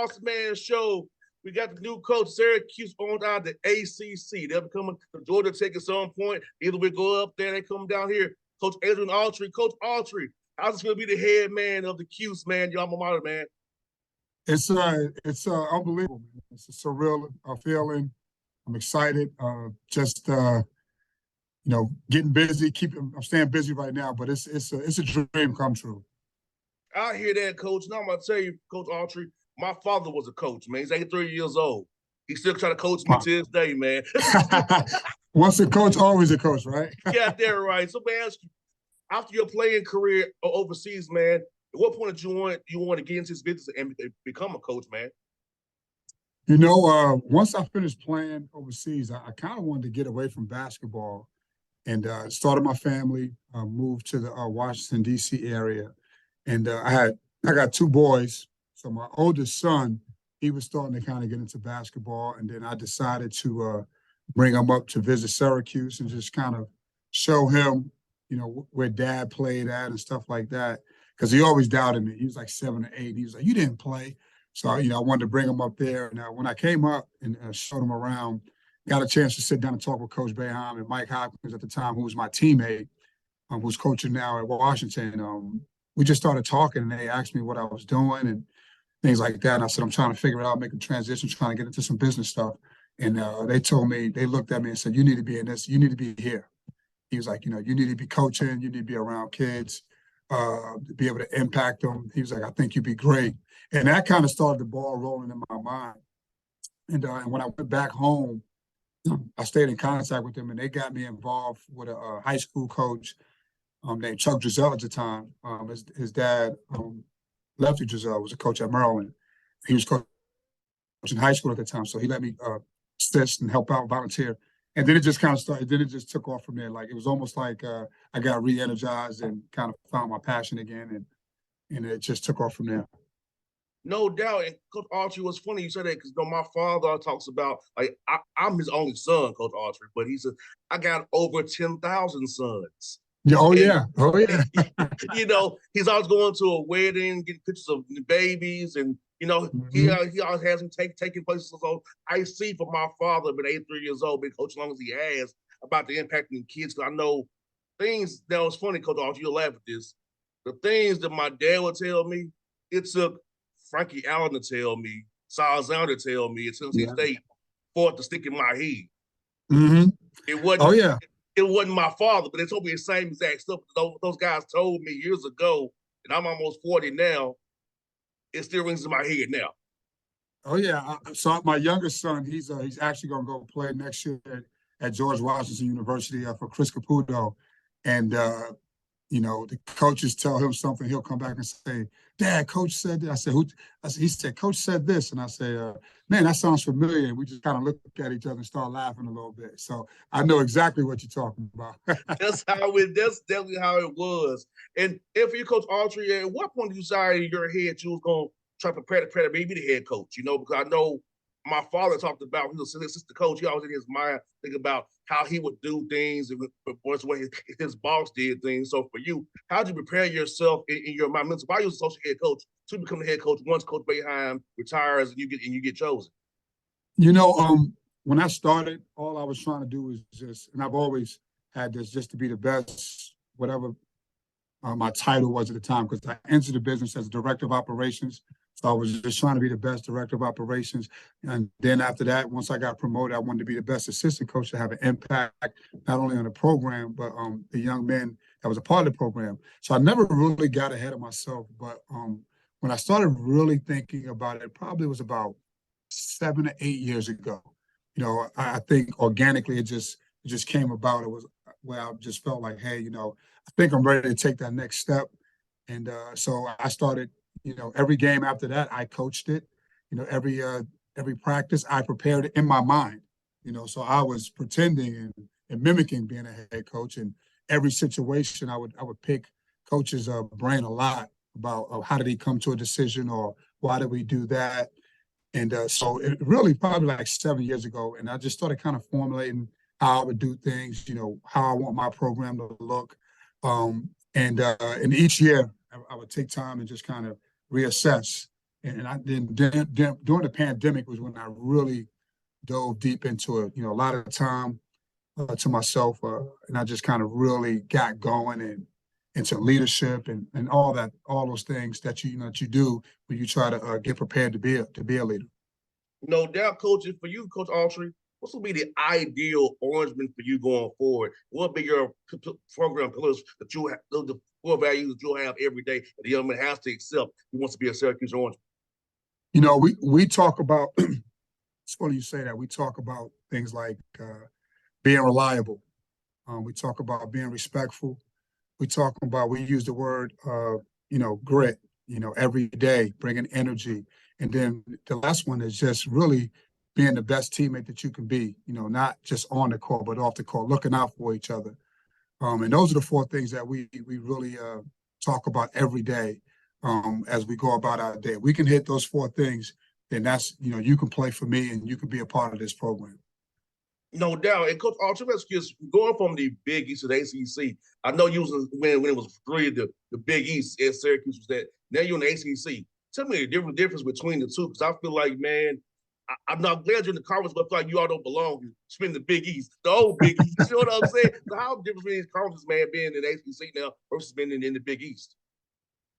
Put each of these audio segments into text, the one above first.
Bossman Show. We got the new coach, Syracuse, on down to ACC. They'll be coming to Georgia Tech at some point. Either we go up there, they come down here. Coach Adrian Autry. Coach Autry, how's it going to be the head man of the Cuse, man? Your alma mater, man. It's unbelievable, man. It's a surreal feeling. I'm excited. Getting busy. I'm staying busy right now, but it's a dream come true. I hear that, Coach. Now I'm gonna tell you, Coach Autry, my father was a coach, man. He's 83 years old. He still trying to coach me to this day, man. Once a coach, always a coach, right? Got that right. So, man, ask you, after your playing career overseas, man, at what point did you want to get into this business and become a coach, man? Once I finished playing overseas, I kind of wanted to get away from basketball and started my family, moved to the Washington, D.C. area. And I got two boys. So my oldest son, he was starting to kind of get into basketball. And then I decided to bring him up to visit Syracuse and just kind of show him, where dad played at and stuff like that. Because he always doubted me. He was like 7 or 8. He was like, "You didn't play." So, I wanted to bring him up there. And when I came up and showed him around, got a chance to sit down and talk with Coach Boeheim and Mike Hopkins at the time, who was my teammate, who's coaching now at Washington. We just started talking, and they asked me what I was doing and things like that. And I said, I'm trying to figure it out, make a transition, trying to get into some business stuff. And they looked at me and said, "You need to be in this. You need to be here." He was like, "You need to be coaching. You need to be around kids, to be able to impact them." He was like, "I think you'd be great." And that kind of started the ball rolling in my mind. And when I went back home, I stayed in contact with them, and they got me involved with a high school coach named Chuck Drizel at the time. His dad, Lefty Drizel, was a coach at Maryland. He was coaching high school at the time, so he let me assist and help out, volunteer. And then it just kind of started. Then it just took off from there. Like it was almost like I got re-energized and kind of found my passion again, and it just took off from there. No doubt. And Coach Autry, was funny you said that because my father talks about, like, I'm his only son, Coach Autry, but he said, I got over 10,000 sons. Yeah, oh, yeah. He's always going to a wedding, getting pictures of the babies, and, he always has him taking places. So I see from my father, been 83 years old, been coaching as long as he has, about the impacting kids. Because I know things that was funny, Coach Autry, you'll laugh at this. The things that my dad would tell me, it took Frankie Allen to tell me, Salzano to tell me, at Tennessee State, for it to stick in my head. Mm-hmm. It wasn't. Oh, yeah. It wasn't my father, but they told me the same exact stuff. Those guys told me years ago, and I'm almost 40 now. It still rings in my head now. Oh yeah. So my youngest son, he's actually going to go play next year at George Washington University for Chris Caputo, and the coaches tell him something, he'll come back and say, "Dad, Coach said that." I said, "Who?" He said, "Coach said this," and I say, "Man, that sounds familiar." And we just kind of look at each other and start laughing a little bit. So I know exactly what you're talking about. That's definitely how it was. And for you, Coach Autry, at what point did you decide in your head you was going to try to prepare to be the head coach? Because I know my father talked about, he was an assistant coach. He always in his mind thinking about how he would do things and the way his boss did things. So for you, how did you prepare yourself in your mind? Why you was associate head coach to become the head coach once Coach Boeheim retires and you get chosen? When I started, all I was trying to do was and I've always had this, just to be the best, whatever my title was at the time, because I entered the business as a director of operations. So I was just trying to be the best director of operations. And then after that, once I got promoted, I wanted to be the best assistant coach to have an impact, not only on the program, but the young men that was a part of the program. So I never really got ahead of myself. But when I started really thinking about it, probably was about 7 or 8 years ago. I think organically it just came about. It was where I just felt like, hey, I think I'm ready to take that next step. And so I started, every game after that, I coached it. Every practice, I prepared it in my mind. So I was pretending and mimicking being a head coach. And every situation, I would pick coach's brain a lot about how did he come to a decision, or why did we do that. And so it really probably like 7 years ago, and I just started kind of formulating how I would do things, how I want my program to look. And each year I would take time and just kind of reassess And I then during the pandemic was when I really dove deep into it. A lot of time to myself, and I just kind of really got going and into leadership and all those things that that you do when you try to get prepared to be a leader. No doubt, Coach. For you, Coach Autry, what's going to be the ideal orangeman for you going forward? What will be your program pillars that you have, the core values that you'll have every day that the young man has to accept? He wants to be a Syracuse Orangeman. We talk about. It's funny you say that. We talk about things like being reliable. We talk about being respectful. We use the word, grit, every day, bringing energy. And then the last one is just really being the best teammate that you can be, not just on the court, but off the court, looking out for each other. And those are the four things that we really talk about every day as we go about our day. We can hit those four things, then that's, you can play for me and you can be a part of this program. No doubt. And Coach Autry, just going from the Big East to the ACC, I know you was when it was three, the Big East at Syracuse was that. Now you're in the ACC. Tell me the difference between the two, because I feel like, man, I'm not glad you're in the conference, but I feel like you all don't belong. You spend the Big East, the old Big East. You know what I'm saying? So how different between these conferences, man, being in the ACC now versus being in the Big East?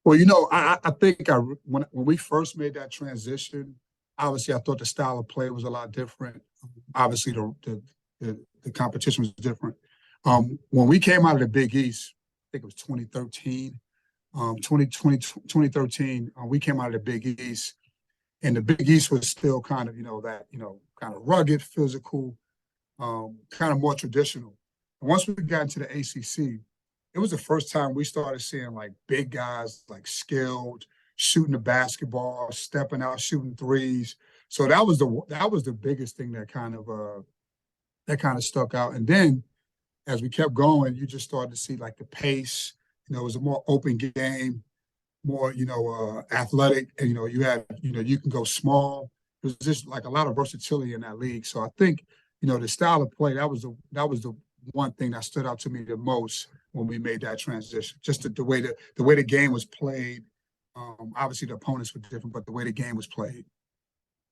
Well, I think when we first made that transition, obviously I thought the style of play was a lot different. Obviously the competition was different. When we came out of the Big East, I think it was 2013, 2013, we came out of the Big East, and the Big East was still kind of, kind of rugged, physical, kind of more traditional. And once we got into the ACC, it was the first time we started seeing like big guys, like skilled, shooting the basketball, stepping out, shooting threes. So that was the biggest thing that kind of stuck out. And then as we kept going, you just started to see like the pace. It was a more open game, more athletic. And you had you can go small. It was just like a lot of versatility in that league. So I think the style of play that was the one thing that stood out to me the most when we made that transition. Just the way the game was played. Obviously the opponents were different, but the way the game was played.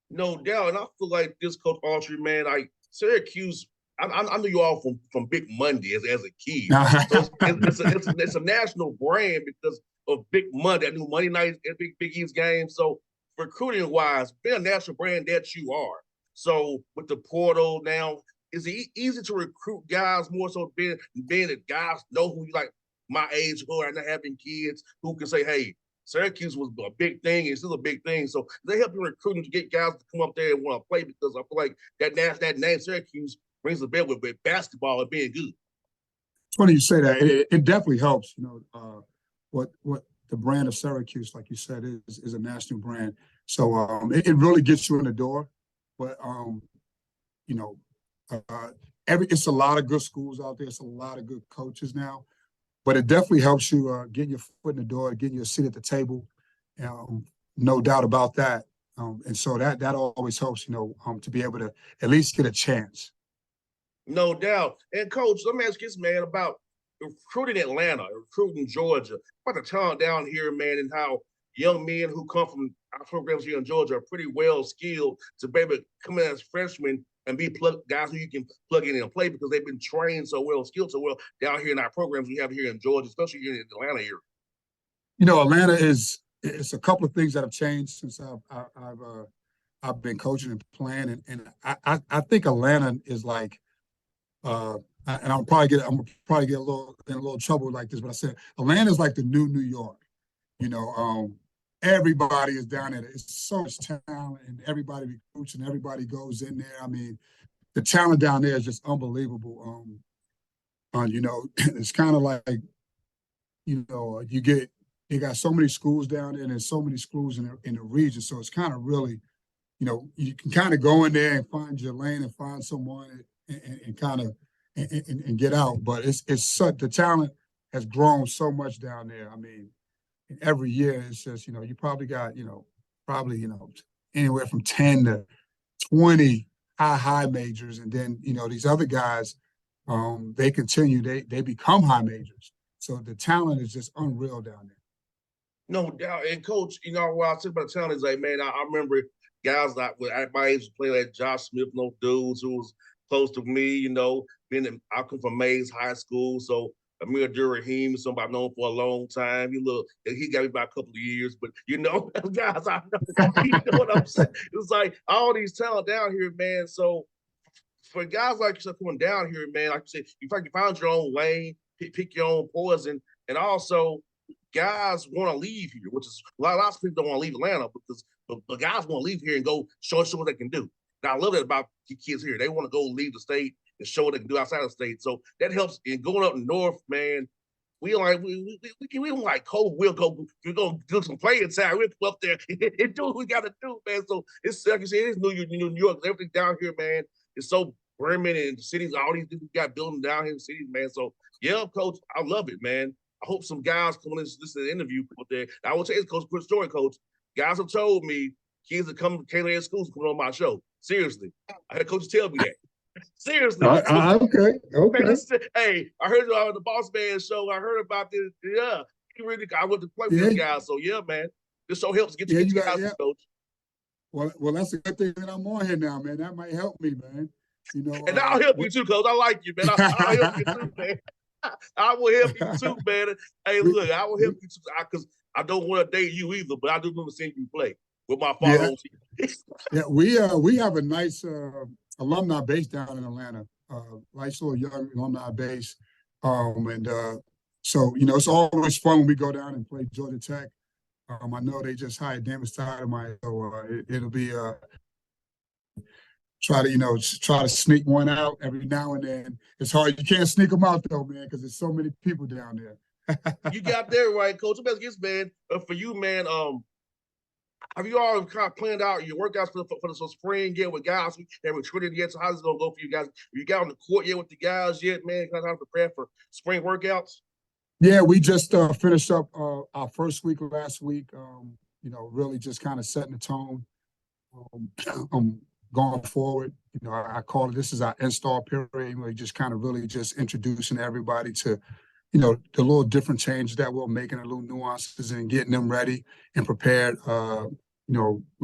No doubt, and I feel like this Coach Autry, man, Syracuse. I knew you all from Big Monday as a kid, so it's a national brand because of Big Monday. I knew Monday night at Big East games. So recruiting wise, being a national brand that you are. So with the portal now, is it easy to recruit guys more so being that guys know who you like my age who are not having kids who can say, hey, Syracuse was a big thing. It's still a big thing. So they help you recruiting to get guys to come up there and want to play, because I feel like that name Syracuse brings the bell with basketball and being good. It's funny you say that. It definitely helps. What the brand of Syracuse, like you said, is a national brand. So it really gets you in the door. But it's a lot of good schools out there. It's a lot of good coaches now. But it definitely helps you getting your foot in the door, getting your seat at the table. No doubt about that. And so that always helps, to be able to at least get a chance. No doubt. And Coach, let me ask you this, man, about recruiting Atlanta, recruiting Georgia, about the talent down here, man, and how young men who come from our programs here in Georgia are pretty well skilled to be able to come in as freshmen and be guys who you can plug in and play because they've been trained so well, skilled so well down here in our programs we have here in Georgia, especially here in the Atlanta area. Atlanta it's a couple of things that have changed since I've been coaching and playing, and I think Atlanta is like, and I'm probably get a little trouble like this, but I said Atlanta is like the new New York. Everybody is down there. It's so much talent, and everybody recruits, and everybody goes in there. I mean, the talent down there is just unbelievable. It's kind of like, you got so many schools down there, and there's so many schools in the region. So it's kind of really, you can kind of go in there and find your lane and find someone and kind of and get out. But it's such, the talent has grown so much down there. I mean, every year it's just, you probably got, anywhere from 10 to 20 high majors. And then, these other guys, they continue, they become high majors. So the talent is just unreal down there. No doubt. And coach, what I said about the town is like, man, I remember guys like at my age playing like Josh Smith, no dudes who was close to me, I come from Mays High School, so Amir Abdul-Rahim is somebody I've known for a long time. He got me by a couple of years, but guys, I know, you know what I'm saying? It's like all these talent down here, man. So for guys like yourself coming down here, man, like you said, you found your own lane, pick your own poison, and also guys want to leave here, which is lots of people don't want to leave Atlanta because the guys want to leave here and go show what they can do. And I love that about kids here. They want to go leave the state and show what they can do outside of the state. So that helps in going up north, man. We don't like cold. We're gonna do some playing time. We'll come up there and do what we gotta do, man. So it's like you said, it's New York. Everything down here, man, is so brimming and cities, all these people got building down here in cities, man. So yeah, coach, I love it, man. I hope some guys come and listen to the interview out there. I will tell you, coach, quick story, coach. Guys have told me kids that come to K-Land schools coming on my show. Seriously, I had coaches tell me that. Seriously. Okay. Man, hey, I heard you on the Bossman Show. I heard about this. Yeah, I went to play with this guy. So yeah, man, this show helps get you guys, coach. Well, that's a good thing that I'm on here now, man. That might help me, man. And I'll help you too, coach. I like you, man. I'll help you too, man. I will help you too, man. Hey, look, I will help you too because I don't want to date you either, but I do remember seeing you play with my father on TV. Yeah, we have a nice alumni base down in Atlanta, nice little young alumni base, so it's always fun when we go down and play Georgia Tech. I know they just hired Damon Stoudemire, so it'll be try to sneak one out every now and then. It's hard. You can't sneak them out though, man, because there's so many people down there. You got there right, coach. Best guess, man. For you, man. Have you all kind of planned out your workouts for the spring yet with guys that recruited yet? So how's it gonna go for you guys? Have you got on the court yet with the guys yet, man? Kind of how to prepare for spring workouts? Yeah, we just finished up our first week last week. Really just kind of setting the tone. Going forward, I call it, this is our install period. We're just kind of really just introducing everybody to, the little different changes that we're making, the little nuances and getting them ready and prepared. We're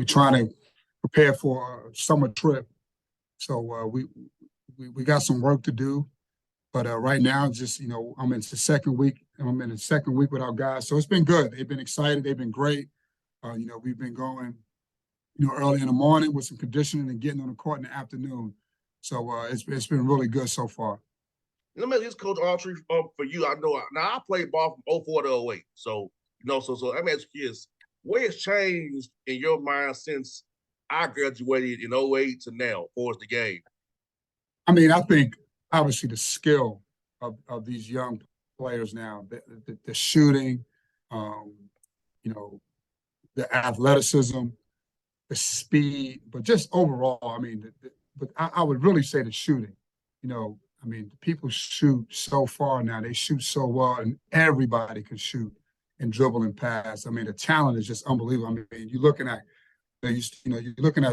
trying to prepare for a summer trip. So we got some work to do. But right now, just, I'm in the second week. I'm in the second week with our guys. So it's been good. They've been excited. They've been great. We've been going early in the morning with some conditioning and getting on the court in the afternoon. So it's been really good so far. Let me ask this, Coach Autry, for you. I know now I played ball from 04 to 08. So let me ask you this. What has changed in your mind since I graduated in 08 to now for the game? I mean, I think obviously the skill of these young players now, the shooting, the athleticism, the speed, but just overall, I mean, but I would really say the shooting. People shoot so far now. They shoot so well, and everybody can shoot and dribble and pass. I mean, the talent is just unbelievable. I mean, you're looking at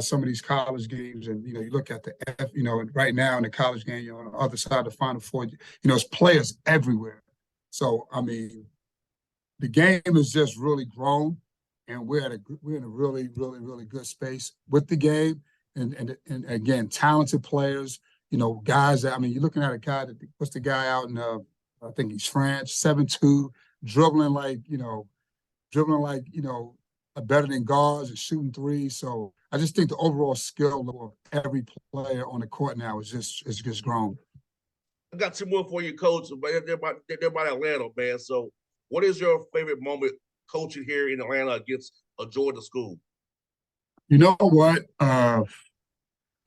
some of these college games, and you look at right now in the college game, on the other side of the Final Four, it's players everywhere. So I mean, the game has just really grown, and we're in a really, really, really good space with the game, and again, talented players. Guys that, you're looking at a guy that puts the guy out in, I think he's French, 7'2", dribbling like better than guards and shooting threes. So I just think the overall skill level of every player on the court now is just grown. I got two more for you, Coach. They're about Atlanta, man. So what is your favorite moment coaching here in Atlanta against a Georgia school? You know what?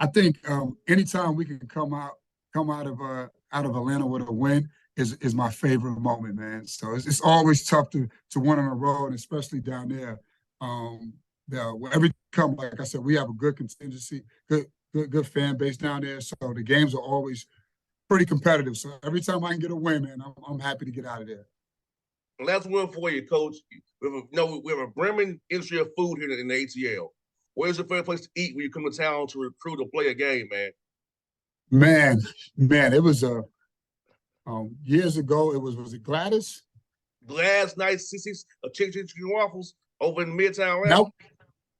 I think anytime we can come out of Atlanta with a win is my favorite moment, man. So it's always tough to win on the road, and especially down there. Every come, like I said, we have a good contingency, good fan base down there. So the games are always pretty competitive. So every time I can get a win, man, I'm happy to get out of there. Last one for you, Coach. We have a brimming industry of food here in the ATL. Where's your favorite place to eat when you come to town to recruit or play a game, man? Man, it was years ago. Was it Gladys? last night, CC's chicken waffles over in Midtown.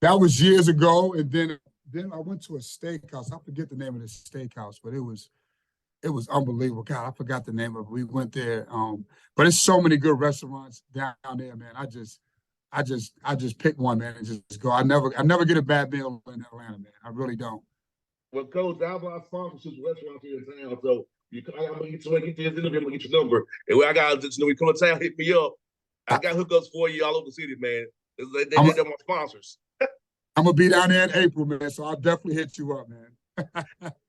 That was years ago, and then I went to a steakhouse. I forget the name of the steakhouse, but it was unbelievable. God, I forgot the name of it. We went there. But it's so many good restaurants down there, man. I just pick one, man, and just go. I never get a bad meal in Atlanta, man. I really don't. Well, Coach, I have our sponsorships restaurants here in town, so I'm gonna get you this interview. I'm gonna get your number, and when I got just when you come to town, hit me up. I got hookups for you all over the city, man. They're my sponsors. I'm gonna be down there in April, man. So I'll definitely hit you up, man.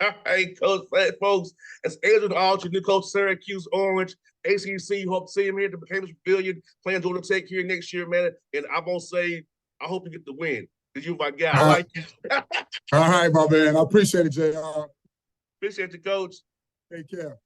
All right, Coach, folks. It's Adrian Autry, new coach, Syracuse Orange, ACC. Hope to see him here at the Cambridge Pavilion, playing Georgia Tech here next year, man. And I'm gonna say, I hope you get the win. Because you're my guy. I like you. All right, my man. I appreciate it, JR. Appreciate you, Coach. Take care.